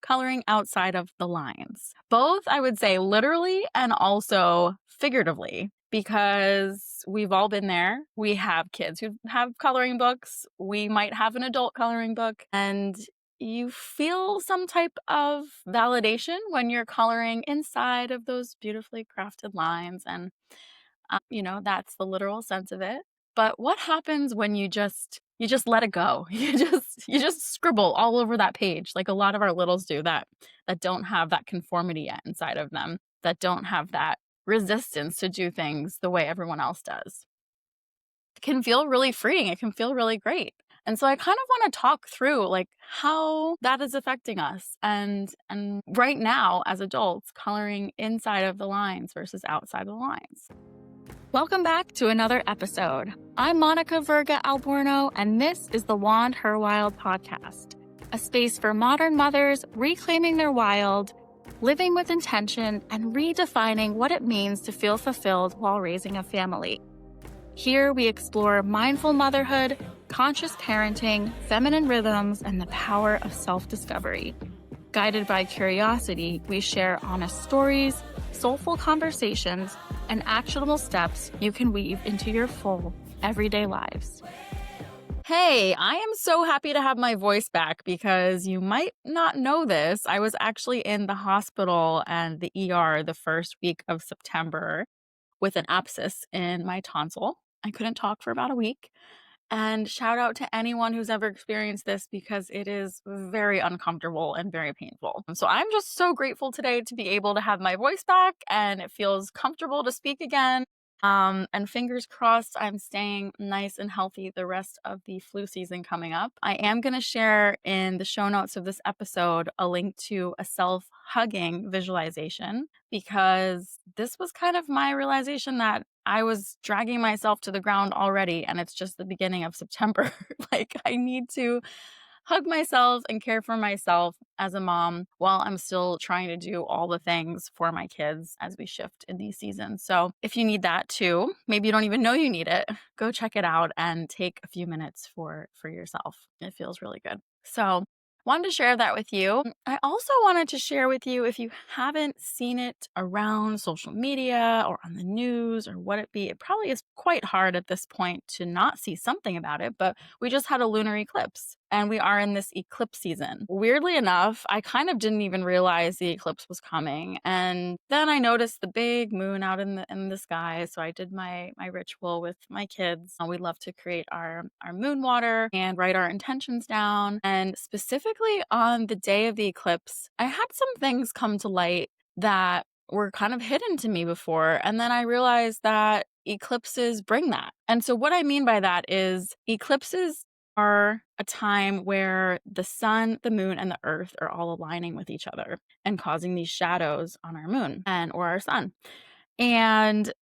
coloring outside of the lines. Both, I would say, literally and also figuratively, because we've all been there. We have kids who have coloring books. We might have an adult coloring book, and you feel some type of validation when you're coloring inside of those beautifully crafted lines. And, that's the literal sense of it. But what happens when you just let it go? You just scribble all over that page like a lot of our littles do that don't have that conformity yet inside of them, that don't have that resistance to do things the way everyone else does. It can feel really freeing. It can feel really great. And so I kind of want to talk through like how that is affecting us and right now as adults coloring inside of the lines versus outside the lines. Welcome back to another episode. I'm Monica Virga Alborno, and this is the WandHERwild Podcast, a space for modern mothers reclaiming their wild, living with intention, and redefining what it means to feel fulfilled while raising a family. Here we explore mindful motherhood, conscious parenting, feminine rhythms, and the power of self-discovery. Guided by curiosity, we share honest stories, soulful conversations, and actionable steps you can weave into your full, everyday lives. Hey, I am so happy to have my voice back because you might not know this. I was actually in the hospital and the ER the first week of September with an abscess in my tonsil. I couldn't talk for about a week. And shout out to anyone who's ever experienced this because it is very uncomfortable and very painful. So I'm just so grateful today to be able to have my voice back and it feels comfortable to speak again. And fingers crossed, I'm staying nice and healthy the rest of the flu season coming up. I am going to share in the show notes of this episode a link to a self-hugging visualization because this was kind of my realization that I was dragging myself to the ground already and it's just the beginning of September. Like I need to hug myself and care for myself as a mom while I'm still trying to do all the things for my kids as we shift in these seasons. So if you need that too, maybe you don't even know you need it, go check it out and take a few minutes for yourself. It feels really good. So wanted to share that with you. I also wanted to share with you, if you haven't seen it around social media or on the news or what it be, it probably is quite hard at this point to not see something about it, but we just had a lunar eclipse and we are in this eclipse season. Weirdly enough, I kind of didn't even realize the eclipse was coming. And then I noticed the big moon out in the sky. So I did my ritual with my kids. We love to create our moon water and write our intentions down. And specifically on the day of the eclipse, I had some things come to light that were kind of hidden to me before. And then I realized that eclipses bring that. And so what I mean by that is eclipses are a time where the sun, the moon, and the earth are all aligning with each other and causing these shadows on our moon or our sun. And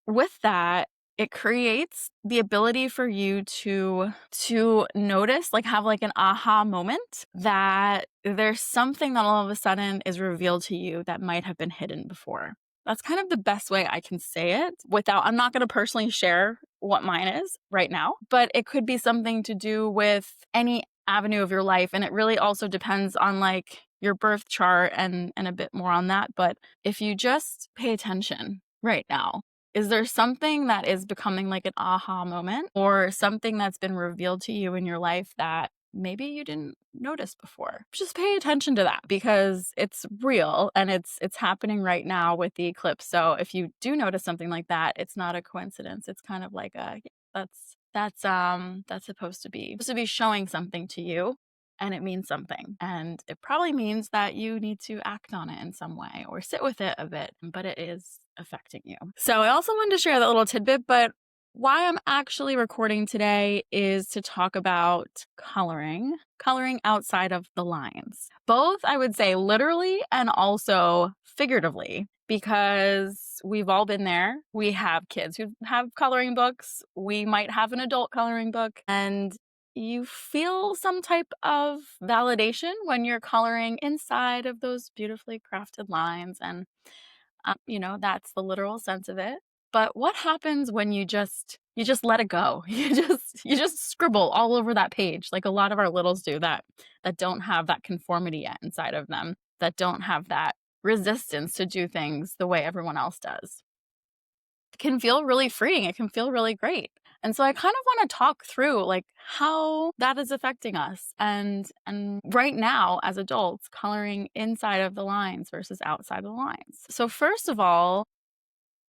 with that, it creates the ability for you to notice, like have like an aha moment that there's something that all of a sudden is revealed to you that might have been hidden before. That's kind of the best way I can say it I'm not going to personally share what mine is right now, but it could be something to do with any avenue of your life. And it really also depends on like your birth chart and a bit more on that. But if you just pay attention right now, is there something that is becoming like an aha moment or something that's been revealed to you in your life that maybe you didn't notice before? Just pay attention to that because it's real and it's happening right now with the eclipse. So if you do notice something like that, it's not a coincidence. It's kind of like that's supposed to be showing something to you. And it means something. And it probably means that you need to act on it in some way or sit with it a bit, but it is affecting you. So I also wanted to share that little tidbit, but why I'm actually recording today is to talk about coloring outside of the lines. Both, I would say, literally and also figuratively, because we've all been there. We have kids who have coloring books. We might have an adult coloring book, and you feel some type of validation when you're coloring inside of those beautifully crafted lines. And, that's the literal sense of it. But what happens when you just you just let it go. You just scribble all over that page like a lot of our littles do that don't have that conformity yet inside of them, that don't have that resistance to do things the way everyone else does. It can feel really freeing. It can feel really great. And so I kind of want to talk through like how that is affecting us and right now as adults coloring inside of the lines versus outside the lines. So first of all,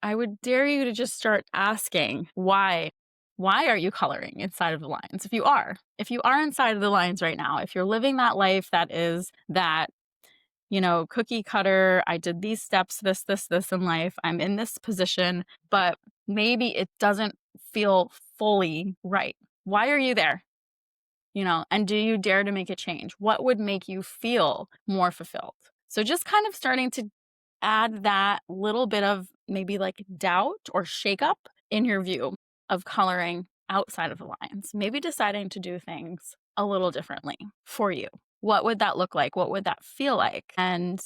I would dare you to just start asking why. Why are you coloring inside of the lines? If you are inside of the lines right now, if you're living that life that is that, cookie cutter, I did these steps, this in life, I'm in this position, but maybe it doesn't feel fully right. Why are you there? And do you dare to make a change? What would make you feel more fulfilled? So just kind of starting to add that little bit of maybe like doubt or shakeup in your view of coloring outside of the lines, maybe deciding to do things a little differently for you. What would that look like? What would that feel like? And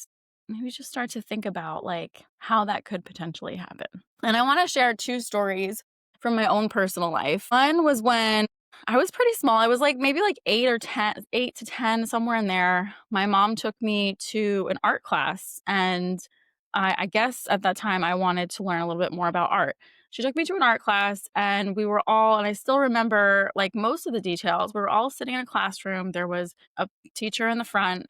maybe just start to think about like how that could potentially happen. And I want to share 2 stories from my own personal life. One was when I was pretty small. I was like maybe like 8 to 10, somewhere in there. My mom took me to an art class, and I guess at that time I wanted to learn a little bit more about art. She took me to an art class, and and I still remember like most of the details. We were all sitting in a classroom. There was a teacher in the front,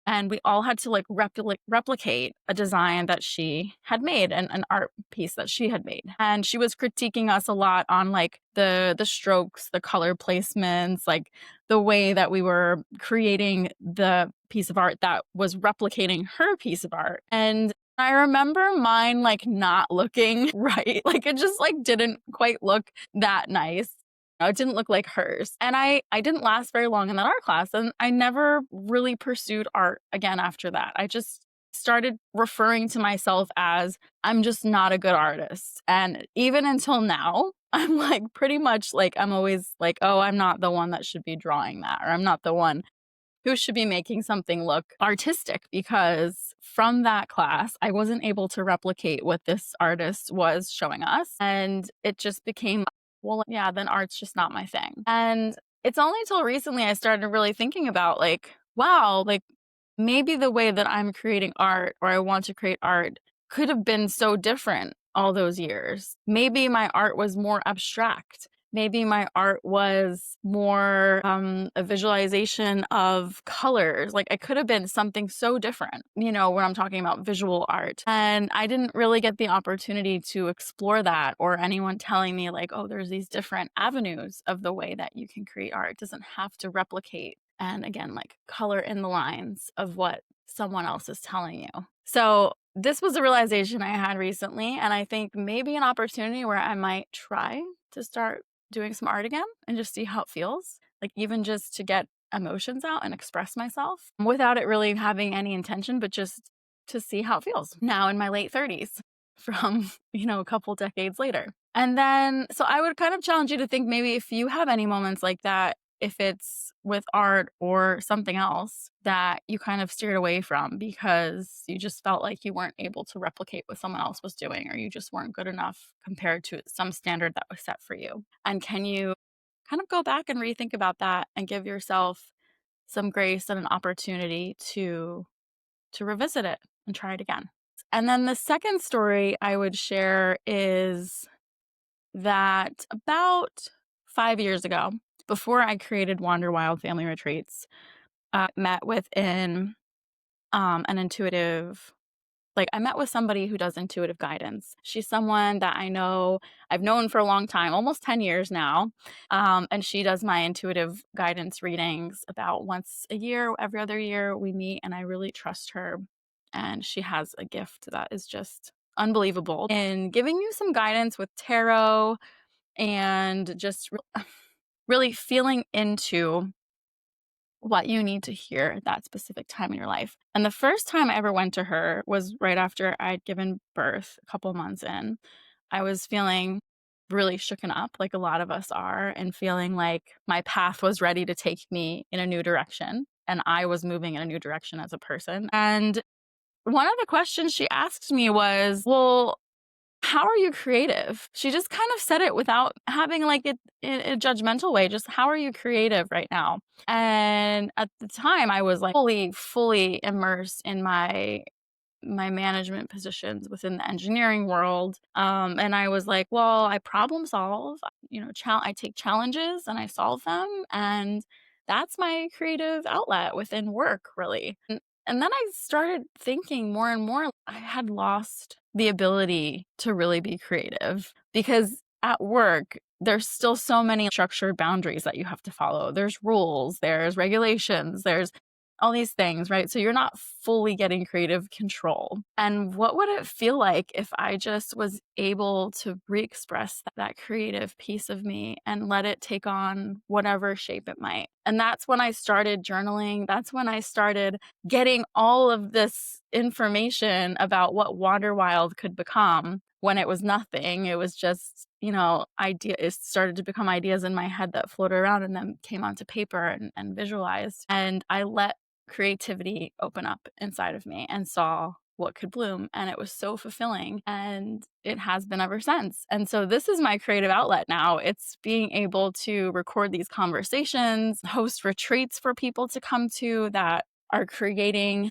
and we all had to like replicate a design that she had made, an art piece that she had made. And she was critiquing us a lot on like the strokes, the color placements, like the way that we were creating the piece of art that was replicating her piece of art. And I remember mine like not looking right. Like it just like didn't quite look that nice. It didn't look like hers. And I didn't last very long in that art class. And I never really pursued art again after that. I just started referring to myself as I'm just not a good artist. And even until now, I'm like pretty much like I'm always like, oh, I'm not the one that should be drawing that, or I'm not the one who should be making something look artistic, because from that class, I wasn't able to replicate what this artist was showing us. And it just became, well, yeah, then art's just not my thing. And it's only till recently I started really thinking about like, wow, like maybe the way that I'm creating art or I want to create art could have been so different all those years. Maybe my art was more abstract. Maybe my art was more a visualization of colors. Like it could have been something so different, when I'm talking about visual art. And I didn't really get the opportunity to explore that, or anyone telling me like, oh, there's these different avenues of the way that you can create art. It doesn't have to replicate and again, like color in the lines of what someone else is telling you. So this was a realization I had recently, and I think maybe an opportunity where I might try to start doing some art again and just see how it feels, like even just to get emotions out and express myself without it really having any intention, but just to see how it feels now in my late 30s from, a couple decades later. And then, so I would kind of challenge you to think maybe if you have any moments like that, if it's with art or something else that you kind of steered away from because you just felt like you weren't able to replicate what someone else was doing, or you just weren't good enough compared to some standard that was set for you. And can you kind of go back and rethink about that and give yourself some grace and an opportunity to revisit it and try it again? And then the second story I would share is that about 5 years ago, before I created WandRwild Family Retreats, I met with an intuitive, like I met with somebody who does intuitive guidance. She's someone that I've known for a long time, almost 10 years now. And she does my intuitive guidance readings about once a year, every other year we meet, and I really trust her. And she has a gift that is just unbelievable in giving you some guidance with tarot and just really feeling into what you need to hear at that specific time in your life. And the first time I ever went to her was right after I'd given birth, a couple months in. I was feeling really shooken up, like a lot of us are, and feeling like my path was ready to take me in a new direction. And I was moving in a new direction as a person. And one of the questions she asked me was, well, how are you creative? She just kind of said it without having like it in a judgmental way. Just how are you creative right now? And at the time I was like fully immersed in my management positions within the engineering world. And I was like, well, I problem solve, I take challenges and I solve them. And that's my creative outlet within work, really. And then I started thinking more and more, I had lost the ability to really be creative because at work, there's still so many structured boundaries that you have to follow. There's rules, there's regulations, there's all these things, right? So you're not fully getting creative control. And what would it feel like if I just was able to re-express that creative piece of me and let it take on whatever shape it might? And that's when I started journaling. That's when I started getting all of this information about what Wanderwild could become when it was nothing. It was just, idea. It started to become ideas in my head that floated around and then came onto paper and visualized. And I let creativity open up inside of me and saw what could bloom. And it was so fulfilling. And it has been ever since. And so this is my creative outlet now. It's being able to record these conversations, host retreats for people to come to that are creating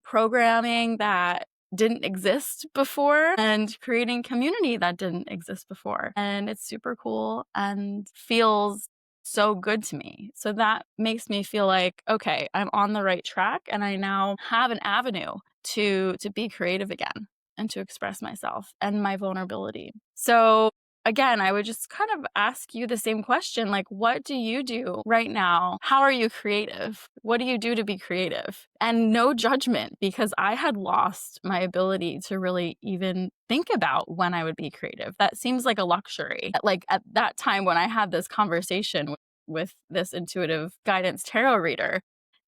programming that didn't exist before and creating community that didn't exist before. And it's super cool and feels so good to me. So that makes me feel like, okay, I'm on the right track and I now have an avenue to be creative again and to express myself and my vulnerability. So again, I would just kind of ask you the same question, like, what do you do right now? How are you creative? What do you do to be creative? And no judgment, because I had lost my ability to really even think about when I would be creative. That seems like a luxury. Like at that time when I had this conversation with this intuitive guidance tarot reader,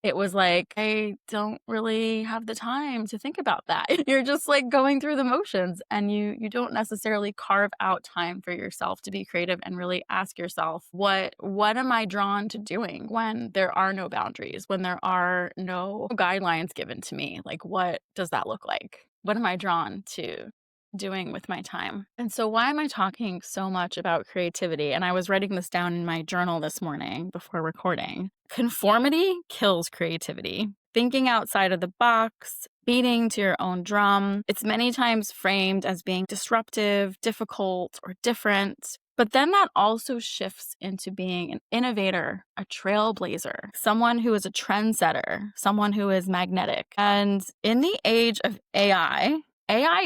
it was like, I don't really have the time to think about that. You're just like going through the motions and you don't necessarily carve out time for yourself to be creative and really ask yourself, what am I drawn to doing when there are no boundaries, when there are no guidelines given to me? Like, what does that look like? What am I drawn to doing with my time? And so why am I talking so much about creativity? And I was writing this down in my journal this morning before recording. Conformity kills creativity. Thinking outside of the box, beating to your own drum. It's many times framed as being disruptive, difficult, or different. But then that also shifts into being an innovator, a trailblazer, someone who is a trendsetter, someone who is magnetic. And in the age of AI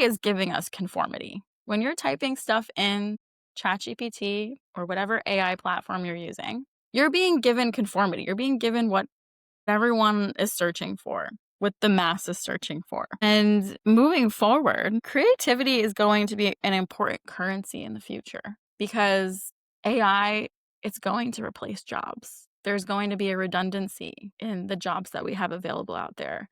is giving us conformity. When you're typing stuff in ChatGPT or whatever AI platform you're using, you're being given conformity. You're being given what everyone is searching for, what the mass is searching for. And moving forward, creativity is going to be an important currency in the future because AI, it's going to replace jobs. There's going to be a redundancy in the jobs that we have available out there.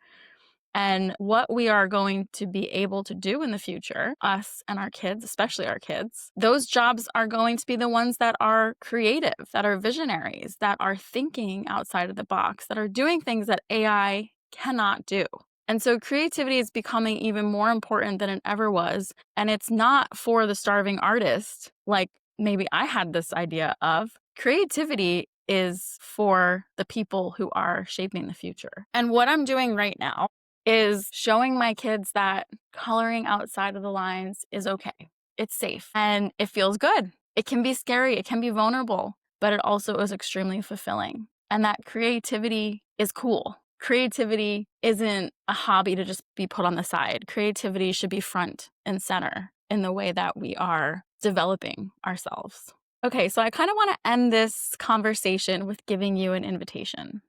And what we are going to be able to do in the future, us and our kids, especially our kids, those jobs are going to be the ones that are creative, that are visionaries, that are thinking outside of the box, that are doing things that AI cannot do. And so creativity is becoming even more important than it ever was. And it's not for the starving artist, like maybe I had this idea of. Creativity is for the people who are shaping the future. And what I'm doing right now is showing my kids that coloring outside of the lines is okay. It's safe and it feels good. It can be scary. It can be vulnerable, but it also is extremely fulfilling. And that creativity is cool. Creativity isn't a hobby to just be put on the side. Creativity should be front and center in the way that we are developing ourselves. Okay, so I kind of want to end this conversation with giving you an invitation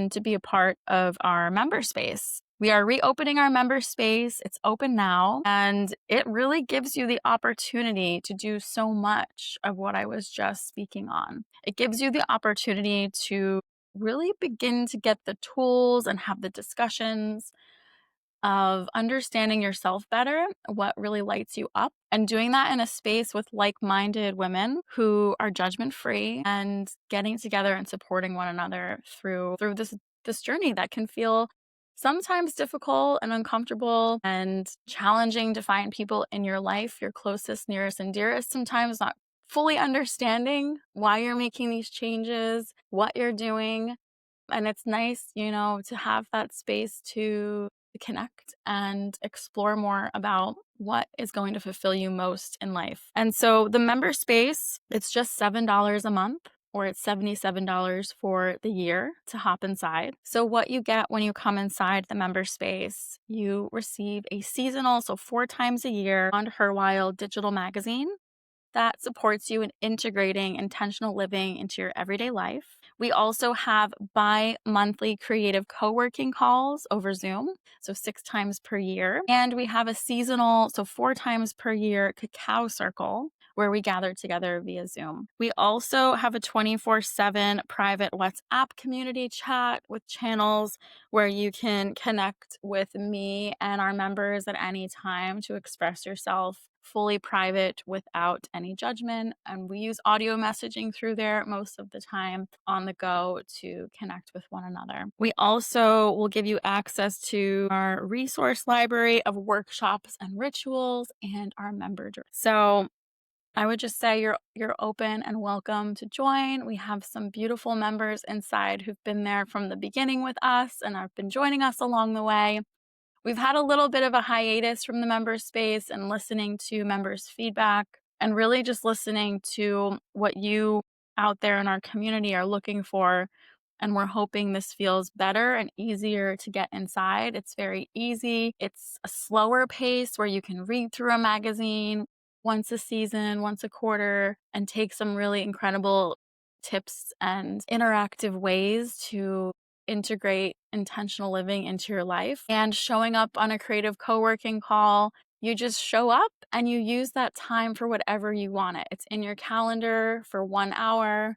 to be a part of our member space. We are reopening our member space. It's open now, and it really gives you the opportunity to do so much of what I was just speaking on. It gives you the opportunity to really begin to get the tools and have the discussions of understanding yourself better, what really lights you up, and doing that in a space with like-minded women who are judgment-free and getting together and supporting one another through this journey that can feel sometimes difficult and uncomfortable and challenging to find people in your life, your closest, nearest, and dearest, sometimes not fully understanding why you're making these changes, what you're doing. And it's nice, to have that space to connect and explore more about what is going to fulfill you most in life. And so the member space, it's just $7 a month, or it's $77 for the year to hop inside. So what you get when you come inside the member space, you receive a seasonal, so 4 times a year, WandHERwild digital magazine that supports you in integrating intentional living into your everyday life. We also have bi-monthly creative co-working calls over Zoom, so 6 times per year. And we have a seasonal, so 4 times per year, cacao circle where we gather together via Zoom. We also have a 24/7 private WhatsApp community chat with channels where you can connect with me and our members at any time to express yourself, fully private without any judgment. And we use audio messaging through there most of the time on the go to connect with one another. We also will give you access to our resource library of workshops and rituals and our member journal. So I would just say you're open and welcome to join. We have some beautiful members inside who've been there from the beginning with us and have been joining us along the way. We've had a little bit of a hiatus from the member space and listening to members' feedback and really just listening to what you out there in our community are looking for. And we're hoping this feels better and easier to get inside. It's very easy. It's a slower pace where you can read through a magazine once a season, once a quarter, and take some really incredible tips and interactive ways to integrate intentional living into your life. And showing up on a creative co-working call, you just show up and you use that time for whatever you want it. It's in your calendar for 1 hour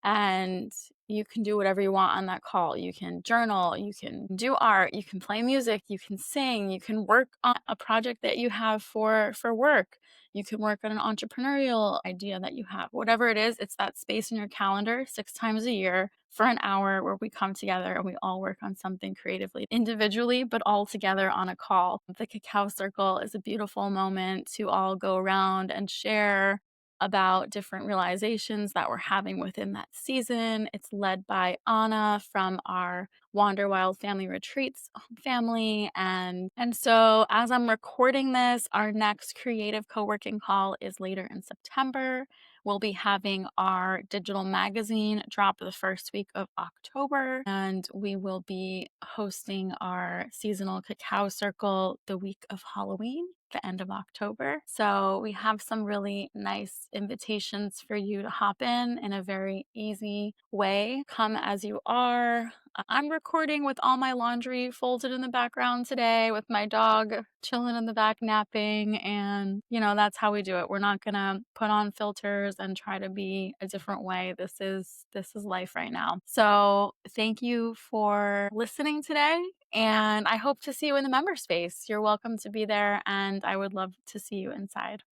and you can do whatever you want on that call. You can journal, you can do art, you can play music, you can sing, you can work on a project that you have for work. You can work on an entrepreneurial idea that you have. Whatever it is, it's that space in your calendar 6 times a year for an hour where we come together and we all work on something creatively, individually, but all together on a call. The cacao circle is a beautiful moment to all go around and share about different realizations that we're having within that season. It's led by Anna from our Wanderwild family retreats family. And so as I'm recording this, our next creative co-working call is later in September. We'll be having our digital magazine drop the first week of October, and we will be hosting our seasonal cacao circle the week of Halloween, the end of October. So we have some really nice invitations for you to hop in a very easy way. Come as you are. I'm recording with all my laundry folded in the background today with my dog chilling in the back napping, and that's how we do it. We're not gonna put on filters and try to be a different way. This is life right now. So thank you for listening today, and I hope to see you in the member space. You're welcome to be there, and I would love to see you inside.